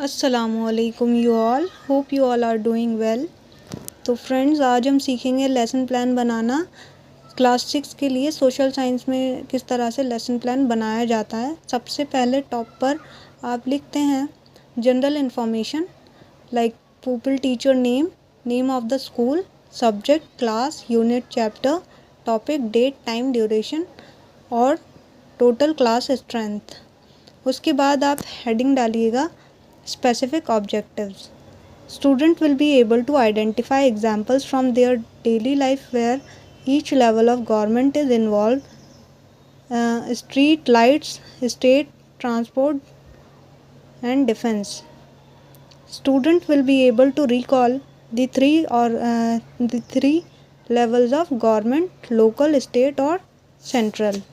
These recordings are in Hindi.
अस्सलामुअलैकुम you all, hope you all are doing well. तो फ्रेंड्स, आज हम सीखेंगे लेसन प्लान बनाना। क्लास 6 के लिए सोशल साइंस में किस तरह से लेसन प्लान बनाया जाता है। सबसे पहले टॉप पर आप लिखते हैं general information like people, teacher name, name of the school, subject, class, unit, chapter, topic, date, time, duration और टोटल क्लास स्ट्रेंथ। उसके बाद आप हेडिंग डालिएगा specific objectives. Student will be able to identify examples from their daily life where each level of government is involved. Street lights, state transport and defense. Student will be able to recall the three levels of government: local, state or central.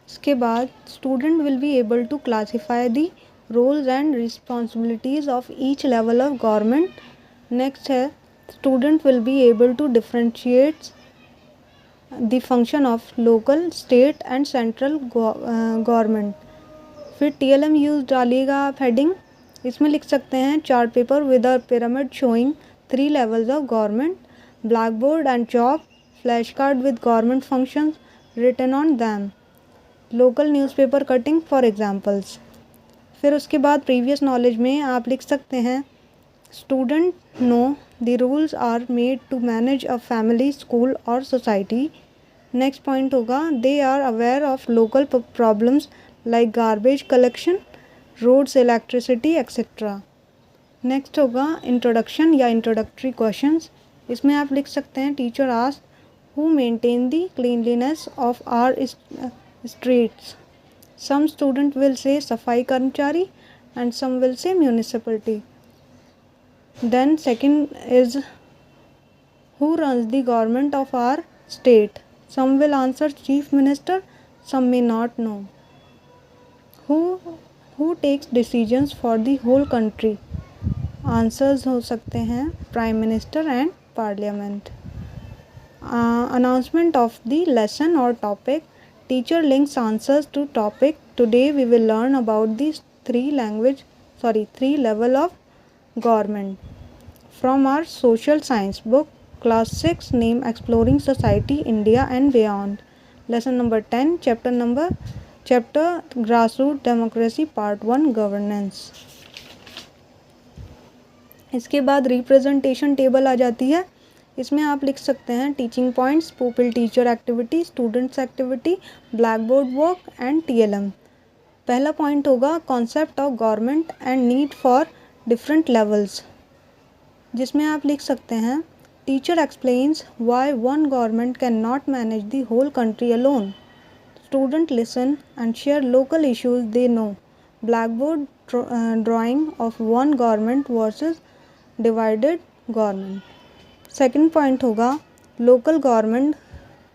इसके बाद student will be able to classify the roles and responsibilities of each level of government. Next है student will be able to differentiate the function of local, state and central government. फिर TLM यूज डालिएगा आप हेडिंग। इसमें लिख सकते हैं chart paper with a pyramid showing 3 levels of government, black board and chalk, flash card with government functions written on them, local newspaper cutting for examples. फिर उसके बाद प्रीवियस नॉलेज में आप लिख सकते हैं student know the rules are made to manage a family, school और सोसाइटी। नेक्स्ट पॉइंट होगा they are aware of local problems like garbage collection, roads, electricity etcetera. Next होगा इंट्रोडक्शन या इंट्रोडक्टरी क्वेश्चंस। इसमें आप लिख सकते हैं teacher asked who maintain the cleanliness of our streets. Some student will say सफाई कर्मचारी and some will say municipality. Then second is who runs the government of our state. Some will answer chief minister, some may not know. Who takes decisions for the whole country. Answers हो सकते हैं prime minister and parliament. Announcement of the lesson or topic. Teacher links answers to topic. Today we will learn about these three level of government from our social science book, class 6, name Exploring Society, India and Beyond. Lesson number 10, chapter Grassroots Democracy, part 1, Governance. इसके बाद रिप्रेजेंटेशन टेबल आ जाती है। इसमें आप लिख सकते हैं teaching points, pupil teacher activity, students activity, black board work and TLM। पहला पॉइंट होगा concept of government and need for different levels, जिसमें आप लिख सकते हैं teacher explains why one government can not manage the whole country alone. Student listen and share local issues they know. Black board drawing of one government versus divided government. Second point होगा लोकल गवर्नमेंट,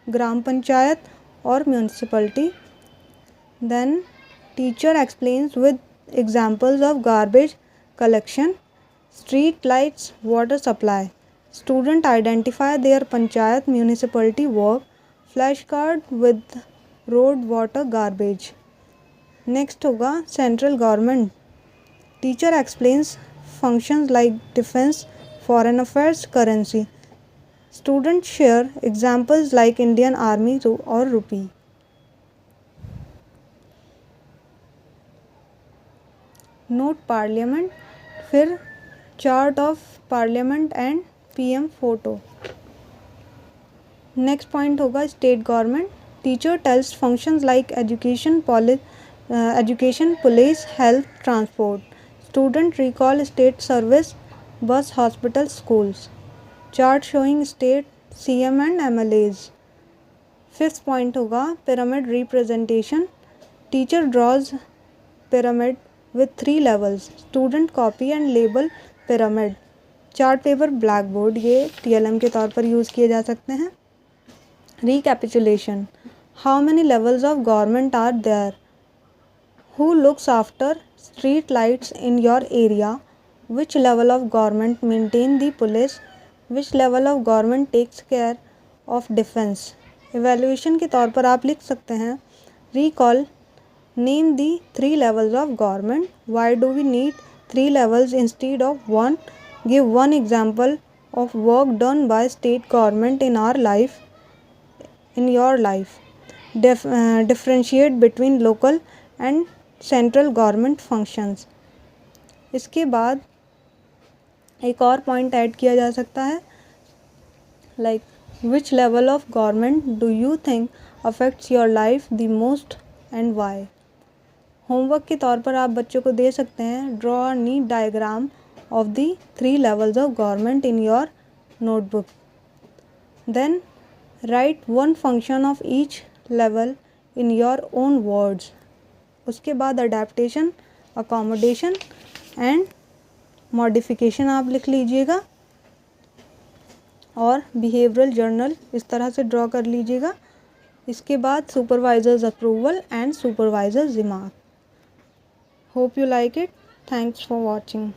ग्राम पंचायत और municipality. Then teacher explains with examples of garbage collection, street lights, water supply. Student identify their panchayat municipality work, flash card with road, water, garbage. Next होगा central government. Teacher explains functions like defence, foreign affairs, currency. Students share examples like Indian Army or rupee. Note Parliament, फिर chart of Parliament and PM photo. Next point होगा state government. Teacher tells functions like education, police, health, transport. Student recall state service, bus, hospital, schools. Chart showing state CM and MLAs. Fifth point होगा pyramid representation. Teacher draws pyramid with 3 levels. Student copy and label pyramid. Chart paper, blackboard, ये TLM के तौर पर यूज़ किए जा सकते हैं। Recapitulation. How many levels of government are there? Who looks after street lights in your area? Which level of government maintain the police? Which level of government takes care of defense? Evaluation के तौर पर आप लिख सकते हैं recall, name the 3 levels of government, why do we need 3 levels instead of 1, give 1 example of work done by state government in your life, differentiate between local and central government functions। इसके बाद एक और पॉइंट ऐड किया जा सकता है like which level of government do you think affects your life the most and why. Homework के तौर पर आप बच्चों को दे सकते हैं draw a neat diagram of the 3 levels of government in your notebook, then write 1 function of each level in your own words. उसके बाद अडेप्टेशन, अकोमोडेशन एंड मॉडिफिकेशन आप लिख लीजिएगा और बिहेवियरल जर्नल इस तरह से ड्रॉ कर लीजिएगा। इसके बाद supervisors approval and supervisors remark. Hope you like it. Thanks for watching.